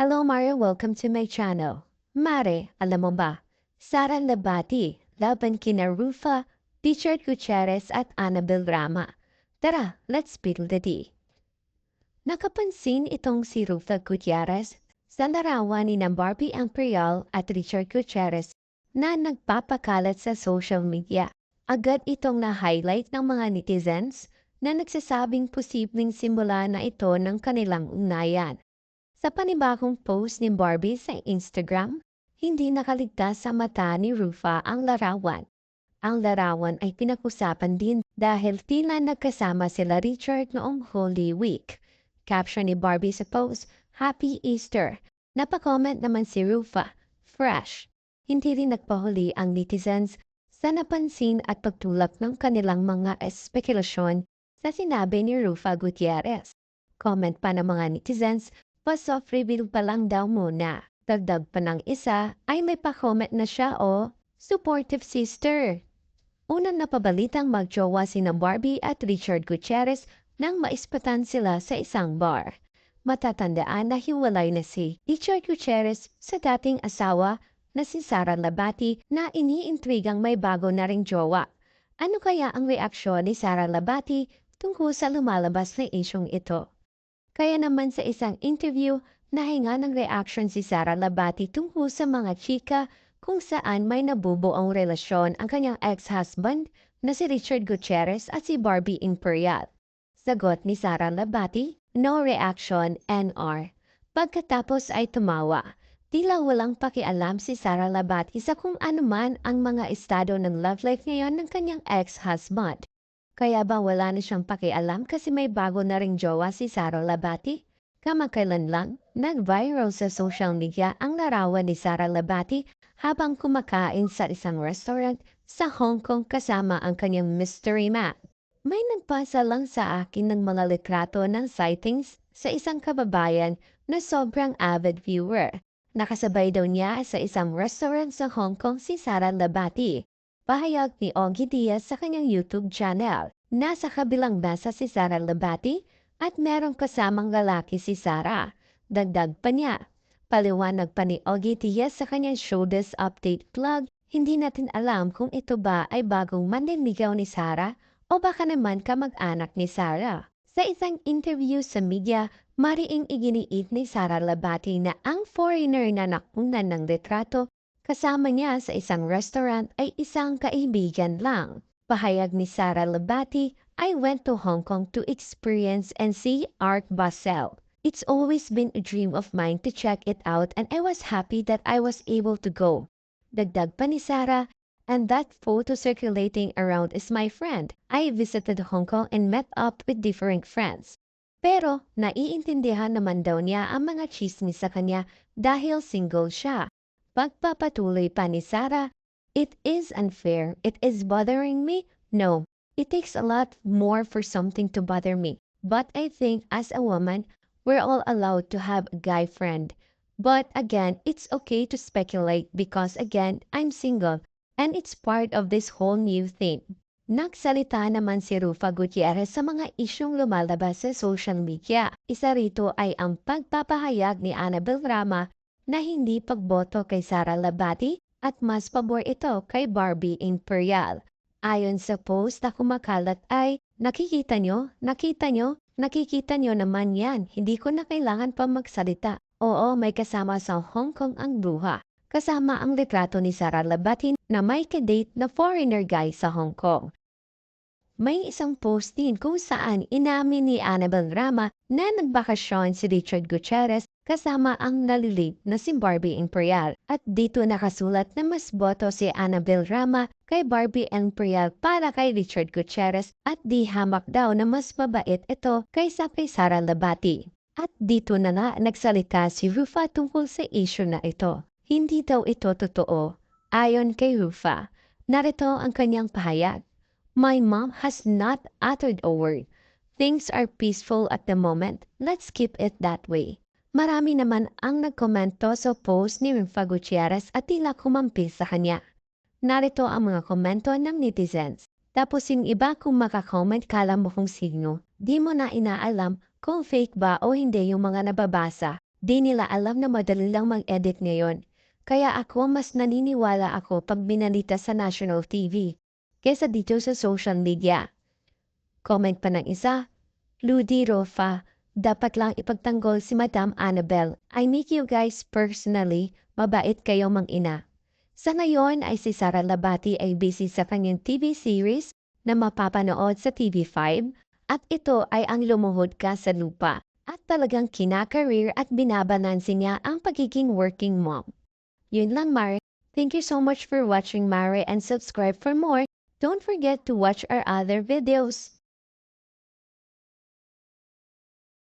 Hello Mario, welcome to my channel. Mare, alam mo ba? Sara Labati, laban kina Rufa, Richard Gutierrez at Annabel Rama. Tara, let's spill the tea. Nakapansin itong si Rufa Gutierrez sa larawan ni na Barbie Imperial at Richard Gutierrez na nagpapakalat sa social media. Agad itong na-highlight ng mga netizens na nagsasabing posibleng simula na ito ng kanilang ugnayan. Sa panibagong post ni Barbie sa Instagram, hindi nakaligtas sa mata ni Rufa ang larawan. Ang larawan ay pinag-usapan din dahil tila nagkasama sila Richard noong Holy Week. Caption ni Barbie sa post, Happy Easter. Napakomment naman si Rufa, Fresh. Hindi rin nagpahuli ang netizens sa napansin at pagtulak ng kanilang mga espekulasyon sa sinabi ni Rufa Gutierrez. Comment pa ng mga netizens, pa-soft reveal pa lang daw muna. Dagdag pa ng isa ay may pa-comment na siya supportive sister. Unang napabalitang magjowa sina Barbie at Richard Gutierrez nang maispatan sila sa isang bar. Matatandaan na hiwalay na si Richard Gutierrez sa dating asawa na si Sara Labati na iniintrigang may bago na ring jowa. Ano kaya ang reaksyon ni Sara Labati tungkol sa lumalabas na isyong ito? Kaya naman sa isang interview, nahinga ng reaction si Sara Labati tungkol sa mga chika kung saan may nabubuong relasyon ang kanyang ex-husband na si Richard Gutierrez at si Barbie Imperial. Sagot ni Sara Labati, no reaction, NR. Pagkatapos ay tumawa. Tila walang pakialam si Sara Labati sa kung ano man ang mga estado ng love life ngayon ng kanyang ex-husband. Kaya ba wala na siyang pakialam kasi may bago na ring jowa si Sara Labati? Kamakailan lang, nag-viral sa social media ang larawan ni Sara Labati habang kumakain sa isang restaurant sa Hong Kong kasama ang kanyang mystery man. May nagpasa lang sa akin ng mga litrato ng sightings sa isang kababayan na sobrang avid viewer. Nakasabay daw niya sa isang restaurant sa Hong Kong si Sara Labati. Pahayag ni Ogie Diaz sa kanyang YouTube channel. Nasa kabilang mesa si Sara Labati at merong kasamang lalaki si Sara. Dagdag pa niya. Paliwanag pa ni Ogie Diaz sa kanyang showbiz update vlog, hindi natin alam kung ito ba ay bagong manliligaw ni Sara o baka naman kamag-anak ni Sara. Sa isang interview sa media, mariing iginiit ni Sara Labati na ang foreigner na nakunan ng litrato kasama niya sa isang restaurant ay isang kaibigan lang. Pahayag ni Sara Labati, I went to Hong Kong to experience and see Art Basel. It's always been a dream of mine to check it out and I was happy that I was able to go. Dagdag pa ni Sara, and that photo circulating around is my friend. I visited Hong Kong and met up with different friends. Pero naiintindihan naman daw niya ang mga chismis sa kanya dahil single siya. Pagpapatuloy pa ni Sara, it is unfair. It is bothering me? No. It takes a lot more for something to bother me. But I think as a woman, we're all allowed to have a guy friend. But again, it's okay to speculate because again, I'm single and it's part of this whole new thing. Nagsalita naman si Rufa Gutierrez sa mga isyong lumalabas sa social media. Isa rito ay ang pagpapahayag ni Annabel Rama na hindi pagboto kay Sara Labati at mas pabor ito kay Barbie Imperial. Ayon sa post na kumakalat ay, nakikita nyo naman yan, hindi ko na kailangan pa magsalita. Oo, may kasama sa Hong Kong ang bruha. Kasama ang litrato ni Sara Labati na may kadate na foreigner guy sa Hong Kong. May isang post din kung saan inamin ni Annabel Rama na nagbakasyon si Richard Gutierrez kasama ang nalilib na si Barbie Imperial. At dito nakasulat na mas boto si Annabel Rama kay Barbie Imperial para kay Richard Gutierrez at di hamak daw na mas mabait ito kaysa kay Sara Labati. At dito na nga nagsalita si Rufa tungkol sa issue na ito. Hindi daw ito totoo. Ayon kay Rufa, narito ang kanyang pahayag. My mom has not uttered a word. Things are peaceful at the moment. Let's keep it that way. Marami naman ang nagkomento sa post ni Rufa Gutierrez at tila kumampi sa kanya. Narito ang mga komento ng netizens. Tapos yung iba kung makakomment kala mo kung sino, di mo na inaalam kung fake ba o hindi yung mga nababasa. Di nila alam na madali lang mag-edit ngayon. Kaya ako mas naniniwala ako pag binalita sa national TV kesa dito sa social media. Comment pa ng isa, Ludi Rofa, dapat lang ipagtanggol si Madam Annabel. I meet you guys personally, mabait kayo mang-ina. Sa ngayon ay si Sara Labati ay busy sa kanyang TV series na mapapanood sa TV5 at ito ay ang lumuhod ka sa lupa at talagang kinakareer at binabalansin niya ang pagiging working mom. Yun lang, Mare. Thank you so much for watching, Mare, and subscribe for more. Don't forget to watch our other videos.